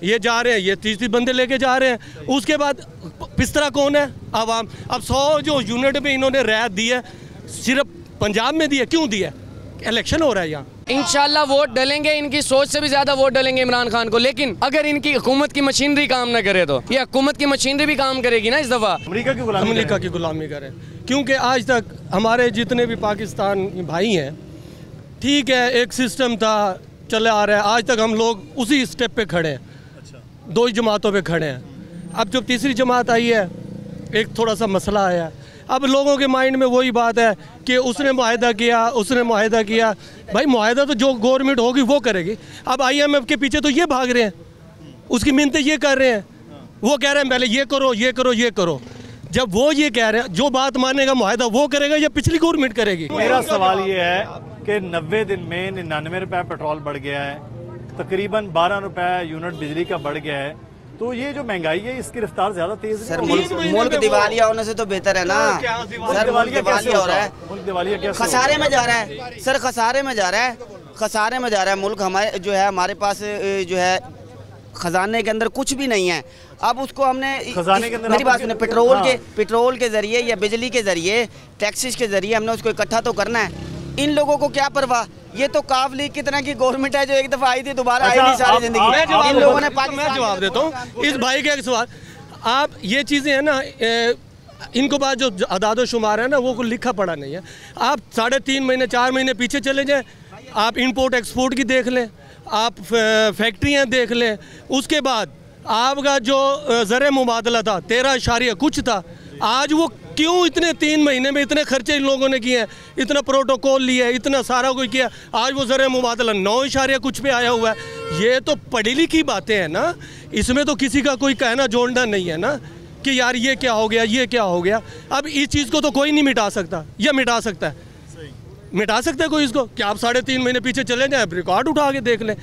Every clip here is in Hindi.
ये जा रहे हैं, ये 30 बंदे लेके जा रहे हैं। उसके बाद पिस्तरा कौन है? आवाम। अब 100 जो यूनिट में इन्होंने रियायत दी है, सिर्फ पंजाब में दी है। क्यों दी है? इलेक्शन हो रहा है यहाँ। इंशाल्लाह वोट डालेंगे, इनकी सोच से भी ज्यादा वोट डालेंगे इमरान खान को। लेकिन अगर इनकी हुकूमत की मशीनरी काम ना करे तो ये हुकूमत की मशीनरी भी काम करेगी ना इस दफा। अमेरिका की गुलामी करे। क्योंकि आज तक हमारे जितने भी पाकिस्तान भाई हैं, ठीक है, एक सिस्टम था चले आ रहा है, आज तक हम लोग उसी स्टेप पे खड़े हैं। दो ही जमातों पे खड़े हैं। अब जब तीसरी जमात आई है, एक थोड़ा सा मसला आया। अब लोगों के माइंड में वही बात है कि उसने मुआहदा किया। भाई मुआहदा तो जो गवर्नमेंट होगी वो करेगी। अब IMF के पीछे तो ये भाग रहे हैं, उसकी मिन्नतें ये कर रहे हैं। वो कह रहे हैं पहले ये करो। जब वो ये कह रहे हैं, जो बात मानेगा मुआहदा वो करेगा या पिछली गवर्नमेंट करेगी? मेरा सवाल ये है कि 90 दिन में 99 रुपए पेट्रोल बढ़ गया है, तकरीबन 12 रुपए यूनिट बिजली का बढ़ गया है। तो ये जो महंगाई है इसकी रफ्तार ज्यादा तेज है। सर मुल्क दिवालिया होने से तो बेहतर है ना। सर मुल्क दिवालिया हो रहा है, मुल्क दिवालिया कैसे खसारे में जा रहा है सर, खसारे में जा रहा है मुल्क। हमारे जो है, हमारे पास जो है खजाने के अंदर कुछ भी नहीं है। अब उसको हमने खजाने के अंदर मेरी बात सुने, पेट्रोल के जरिए या बिजली के जरिए, टैक्सेस के जरिए हमने उसको इकट्ठा तो करना है। इन लोगों को क्या परवाह? ये तो काफ लीग की तरह की गवर्नमेंट है जो एक दफा आई थी, दोबारा आई नहीं सारी जिंदगी। इन लोगों ने मैं जवाब देता हूँ इस भाई के एक सवाल। आप ये चीज़ें हैं ना, इनको बात जो अदाद शुमार है ना, वो लिखा पड़ा नहीं है। आप 3.5 महीने 4 महीने पीछे चले जाएं, आप इंपोर्ट एक्सपोर्ट की देख लें, आप फैक्ट्रियाँ देख लें। उसके बाद आपका जो ज़र मुबादला था 13 कुछ था, आज वो क्यों इतने 3 महीने में इतने खर्चे इन लोगों ने किए हैं, इतना प्रोटोकॉल लिया है, इतना सारा कुछ किया, आज वो ज़र मुबादला 9 कुछ पे आया हुआ है। ये तो पढ़ी लिखी बातें हैं ना, इसमें तो किसी का कोई कहना जोड़ना नहीं है ना कि यार ये क्या हो गया। अब इस चीज़ को तो कोई नहीं मिटा सकता, या मिटा सकता है कोई इसको? क्या आप 3.5 महीने पीछे चले जाएं, रिकॉर्ड उठा के देख लें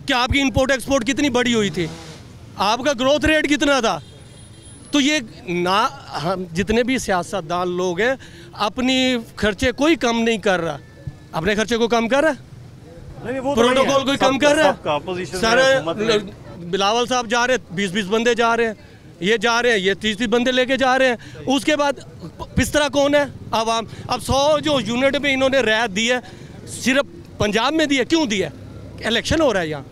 कि आपकी इंपोर्ट एक्सपोर्ट कितनी बड़ी हुई थी, आपका ग्रोथ रेट कितना था। तो ये ना, हम जितने भी सियासतदान लोग हैं, अपनी खर्चे कोई कम नहीं कर रहा, अपने खर्चे को कम कर रहा है, प्रोटोकॉल कोई कम कर रहा है। सारे बिलावल साहब जा रहे हैं, 20 बंदे जा रहे हैं, ये जा रहे हैं, ये 30 बंदे लेके जा रहे हैं। उसके बाद पिस्तरा कौन है? आवाम। अब 100 जो यूनिट में इन्होंने रियायत दी है, सिर्फ पंजाब में दी है। क्यों दी है? इलेक्शन हो रहा है यहाँ।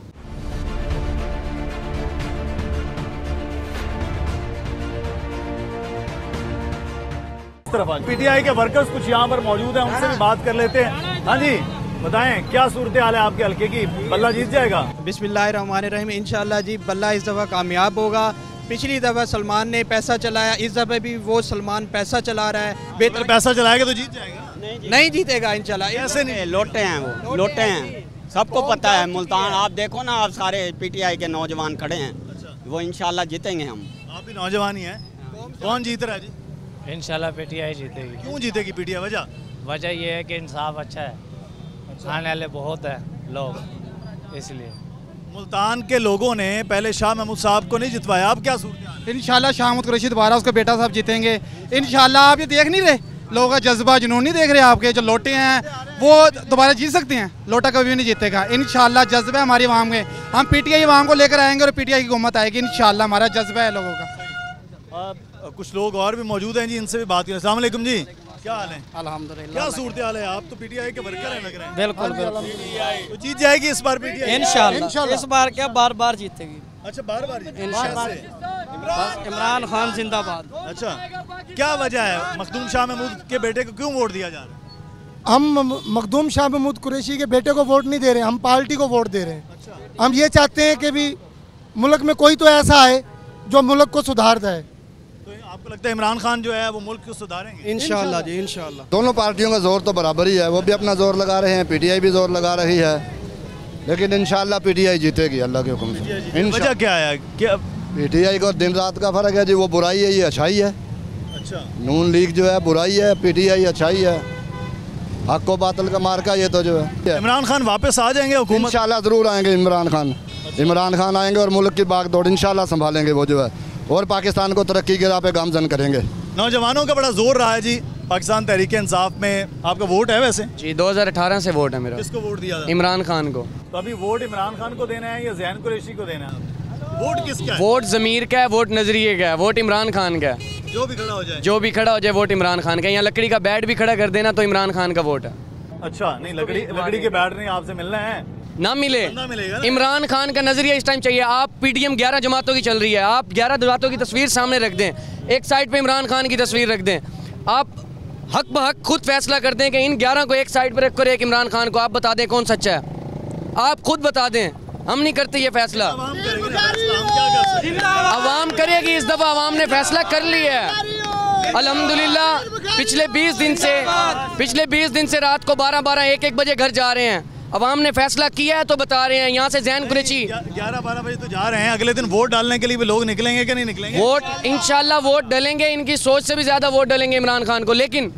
PTI के वर्कर्स कुछ यहाँ पर मौजूद हैं, उनसे भी बात कर लेते हैं। हाँ जी, बताएं क्या सूरत हाल है आपके हल्के की? बल्ला जीत जाएगा? बिस्मिल्लाहिर्रहमानिर्रहीम। इंशाअल्लाह जी बल्ला इस दफ़ा कामयाब होगा। पिछली दफ़ा सलमान ने पैसा चलाया, इस दफ़ा भी वो सलमान पैसा चला रहा है। बेहतर पैसा चलाएगा तो जीत जाएगा? नहीं जीतेगा इंशाअल्लाह। ऐसे नहीं, लोटे हैं वो, लोटे हैं, सबको पता है। मुल्तान आप देखो ना, आप सारे PTI के नौजवान खड़े हैं, वो इंशाल्लाह जीतेंगे। हम आप भी नौजवान ही हैं। कौन जीत रहा है जी? इंशाल्लाह PTI जीतेगी। क्यों जीतेगी PTI? वजह ये है कि इंसाफ अच्छा है, आने वाले बहुत है लोग, इसलिए। मुल्तान के लोगों ने पहले शाह महमूद साहब को नहीं जितवाया, अब क्या सूरत? इंशाल्लाह शाह महमूद कुरैशी दोबारा उसका बेटा साहब जीतेंगे इंशाल्लाह। आप ये देख नहीं रहे, लोगों का जज्बा जुनून नहीं देख रहे? आपके जो लोटे हैं वो दोबारा जीत सकते हैं, लोटा कभी भी नहीं जीतेगा इंशाल्लाह। जज्बा है हमारी आवाम में, हम PTI आवाम को लेकर आएंगे और PTI की हुकूमत आएगी इंशाल्लाह। हमारा जज्बा है लोगों का। कुछ लोग और भी मौजूद हैं जी, इनसे भी बात करें। अस्सलाम वालेकुम जी, क्या हाल है? अल्हम्दुलिल्लाह। क्या सूरत हाल है? आप तो PTI के वर्कर हैं लग रहे हैं। बिल्कुल तो जीत जाएगी इस बार PTI इंशाल्लाह। इस बार क्या बार जीतेगी? अच्छा, बार इमरान खान जिंदाबाद। अच्छा, क्या वजह है? मखदूम शाह महमूद के बेटे को क्यों वोट दिया जा रहा है? हम मखदूम शाह महमूद कुरैशी के बेटे को वोट नहीं दे रहे, हम पार्टी को वोट दे रहे हैं। अच्छा। हम ये चाहते हैं कि भी मुल्क में कोई तो ऐसा आए जो मुल्क को सुधारता है। तो आपको लगता है इमरान खान जो है वो मुल्क को सुधारेंगे? इंशाल्लाह जी, इंशाल्लाह। दोनों पार्टियों का जोर तो बराबर ही है, वो भी अपना जोर लगा रहे हैं, PTI भी जोर लगा रही है, लेकिन इंशाल्लाह PTI जीतेगी अल्लाह के हुक्म से। वजह क्या है? क्या PTI को दिन रात का फर्क है जी, वो बुराई है, ये अच्छाई है। अच्छा, नून लीग जो है बुराई है, PTI अच्छाई है, हक को बातिल का मार्का ये तो जो है। इमरान खान वापस आ जाएंगे हुकूमत? इंशाल्लाह जरूर आएंगे इमरान खान आएंगे और मुल्क की बागडोर इंशाल्लाह संभालेंगे वो जो है, और पाकिस्तान को तरक्की की राह पे गामजन करेंगे। नौजवानों का बड़ा जोर रहा है जी पाकिस्तान तहरीक इंसाफ में। आपका वोट है वैसे? जी 2018 से वोट है मेरा। किसको वोट दिया था? इमरान खान को। तो अभी वोट इमरान खान को देना है या ज़ैन कुरैशी को देना है? वोट किसका है? वोट ज़मीर का है, वोट नजरिए का है, वोट इमरान खान का है। जो भी खड़ा हो जाए, जो भी खड़ा हो जाए वोट इमरान खान का। यहाँ लकड़ी का बैट भी खड़ा कर देना तो इमरान खान का वोट है। अच्छा, नहीं लकड़ी के बैट नहीं आपसे मिलना है, ना मिले, मिलेगा। इमरान खान का नजरिया इस टाइम चाहिए। आप पीडीएम 11 जमातों की चल रही है, आप 11 जमातों की तस्वीर सामने रख दें, एक साइड पे इमरान खान की तस्वीर रख दें, आप हक बहक खुद फैसला कर दें कि इन 11 को एक साइड पे रख कर एक इमरान खान को आप बता दें कौन सच्चा है। आप खुद बता दें, हम नहीं करते ये फैसला, अवाम करेगी। इस दफा अवाम ने फैसला कर लिया है अल्हम्दुलिल्लाह। पिछले 20 दिन से रात को 12-12, 1-1 बजे घर जा रहे हैं। अवाम ने फैसला किया है तो बता रहे हैं। यहाँ से ज़ैन कुरैशी 11-12 बजे तो जा रहे हैं, अगले दिन वोट डालने के लिए भी लोग निकलेंगे कि नहीं निकलेंगे? वोट इंशाल्लाह वोट डलेंगे, इनकी सोच से भी ज़्यादा वोट डलेंगे इमरान खान को। लेकिन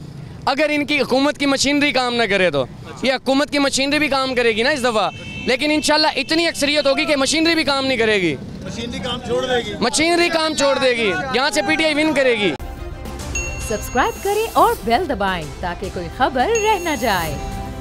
अगर इनकी हुकूमत की मशीनरी काम ना करे तो ये हुकूमत की मशीनरी भी काम करेगी ना इस दफ़ा। लेकिन इंशाल्लाह इतनी अक्सरियत होगी कि मशीनरी भी काम नहीं करेगी, मशीनरी काम छोड़ देगी, मशीनरी काम छोड़ देगी। यहाँ से पीटीआई विन करेगी। सब्सक्राइब करें और बेल दबाएं ताकि कोई खबर रह न जाए।